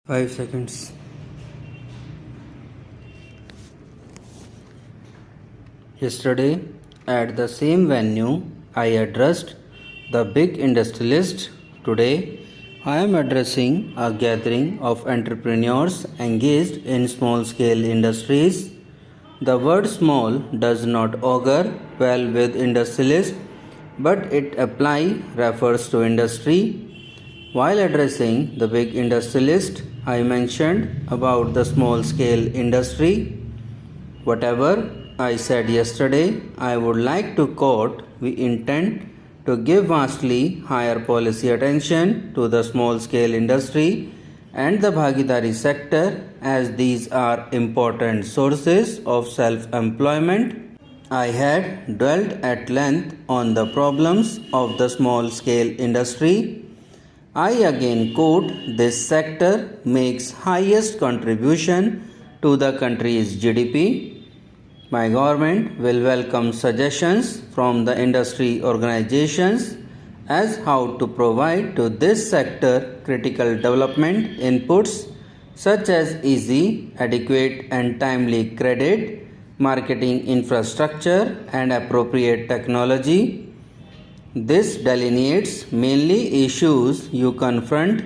5 seconds. Yesterday, at the same venue, I addressed the big industrialist. Today, I am addressing a gathering of entrepreneurs engaged in small scale industries. The word small does not augur well with industrialists, but it refers to industry. While addressing the big industrialist, I mentioned about the small scale industry. Whatever I said yesterday, I would like to quote. We intend to give vastly higher policy attention to the small scale industry and the Bhagidari sector, as these are important sources of self employment. I had dwelt at length on the problems of the small scale industry. I again quote, this sector makes highest contribution to the country's GDP. My government will welcome suggestions from the industry organizations as how to provide to this sector critical development inputs such as easy, adequate and timely credit, marketing infrastructure and appropriate technology. This delineates mainly issues you confront.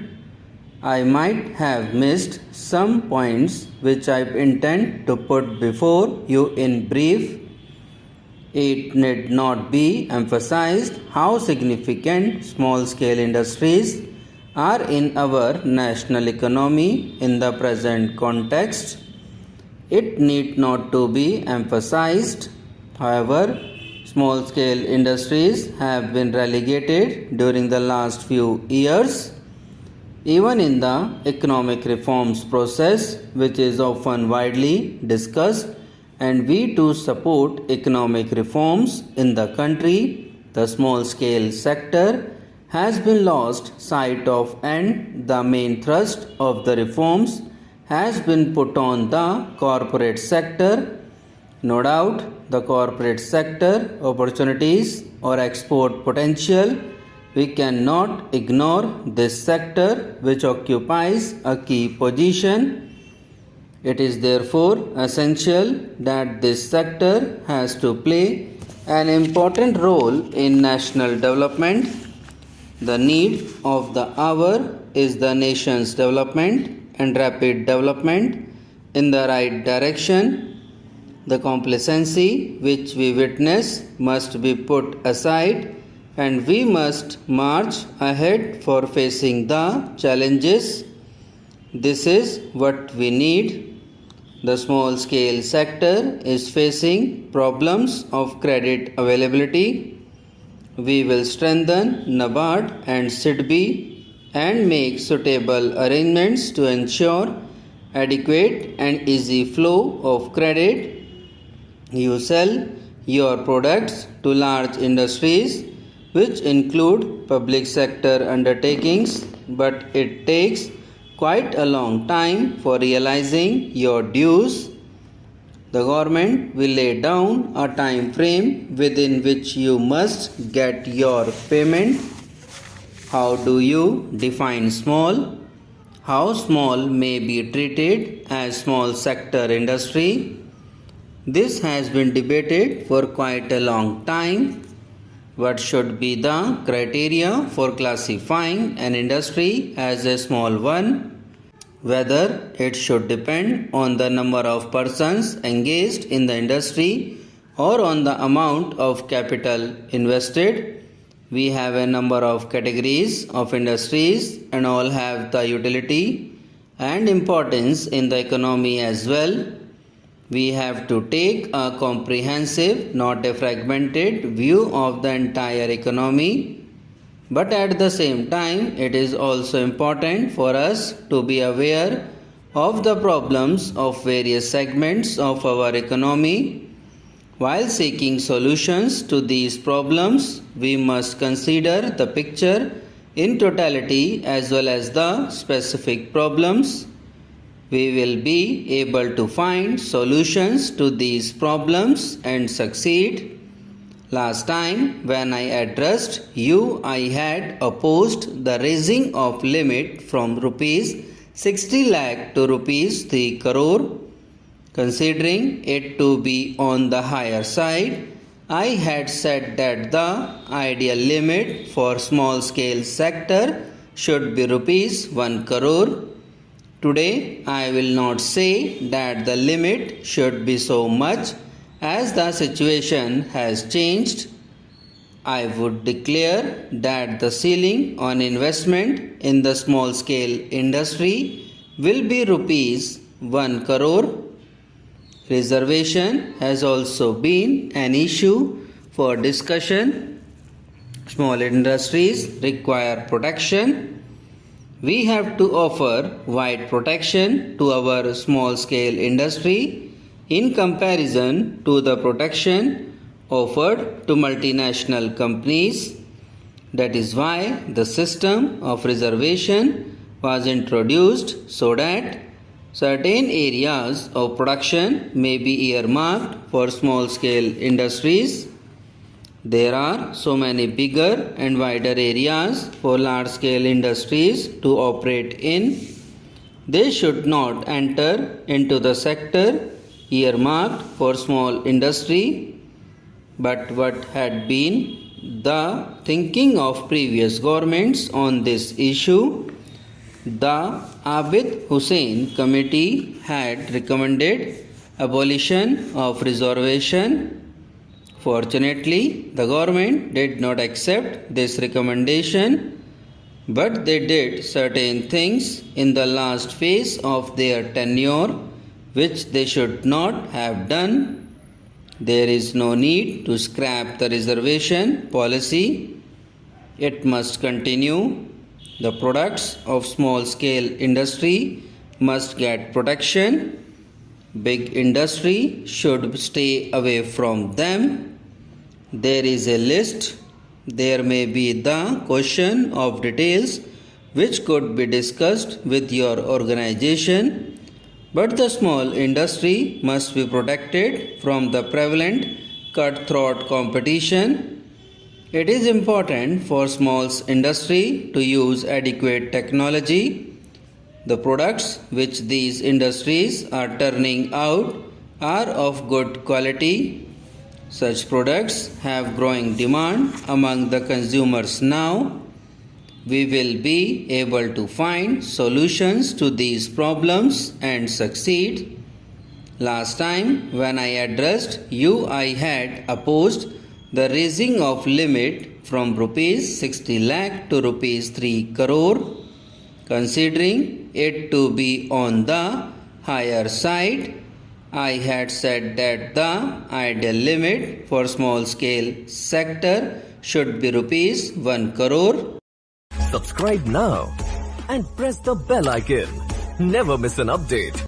I might have missed some points which I intend to put before you in brief. It need not be emphasized how significant small scale industries are in our national economy in the present context. It need not to be emphasized, however, small scale industries have been relegated during the last few years. Even in the economic reforms process, which is often widely discussed, and we too support economic reforms in the country, the small scale sector has been lost sight of, and the main thrust of the reforms has been put on the corporate sector. No doubt, the corporate sector opportunities or export potential, we cannot ignore this sector which occupies a key position. It is therefore essential that this sector has to play an important role in national development. The need of the hour is the nation's development and rapid development in the right direction. The complacency which we witness must be put aside, and we must march ahead for facing the challenges. This is what we need. The small scale sector is facing problems of credit availability. We will strengthen NABARD and SIDBI and make suitable arrangements to ensure adequate and easy flow of credit. You sell your products to large industries which include public sector undertakings, but it takes quite a long time for realizing your dues. The government will lay down a time frame within which you must get your payment. How do you define small? How small may be treated as small sector industry? This has been debated for quite a long time. What should be the criteria for classifying an industry as a small one? Whether it should depend on the number of persons engaged in the industry or on the amount of capital invested. We have a number of categories of industries and all have the utility and importance in the economy as well. We have to take a comprehensive, not a fragmented view of the entire economy. But at the same time, it is also important for us to be aware of the problems of various segments of our economy. While seeking solutions to these problems, we must consider the picture in totality as well as the specific problems. We will be able to find solutions to these problems and succeed. Last time when I addressed you, I had opposed the raising of limit from rupees 60 lakh to rupees 3 crore. Considering it to be on the higher side, I had said that the ideal limit for small scale sector should be rupees 1 crore. Today I will not say that the limit should be so much as the situation has changed. I would declare that the ceiling on investment in the small scale industry will be rupees 1 crore. Reservation has also been an issue for discussion. Small industries require protection. We have to offer wide protection to our small scale industry in comparison to the protection offered to multinational companies. That is why the system of reservation was introduced so that certain areas of production may be earmarked for small scale industries. There are so many bigger and wider areas for large scale industries to operate in. They should not enter into the sector earmarked for small industry. But what had been the thinking of previous governments on this issue? The Abid Hussain Committee had recommended abolition of reservation. Fortunately, the government did not accept this recommendation, but they did certain things in the last phase of their tenure which they should not have done. There is no need to scrap the reservation policy. It must continue. The products of small scale industry must get protection. Big industry should stay away from them. There is a list. There may be the question of details which could be discussed with your organization. But the small industry must be protected from the prevalent cutthroat competition. It is important for small industry to use adequate technology. The products which these industries are turning out are of good quality. Such products have growing demand among the consumers now. We will be able to find solutions to these problems and succeed. Last time when I addressed you, I had opposed the raising of limit from rupees 60 lakh to rupees 3 crore, considering it to be on the higher side. I had said that the ideal limit for small scale sector should be rupees 1 crore. Subscribe now and press the bell icon. Never miss an update.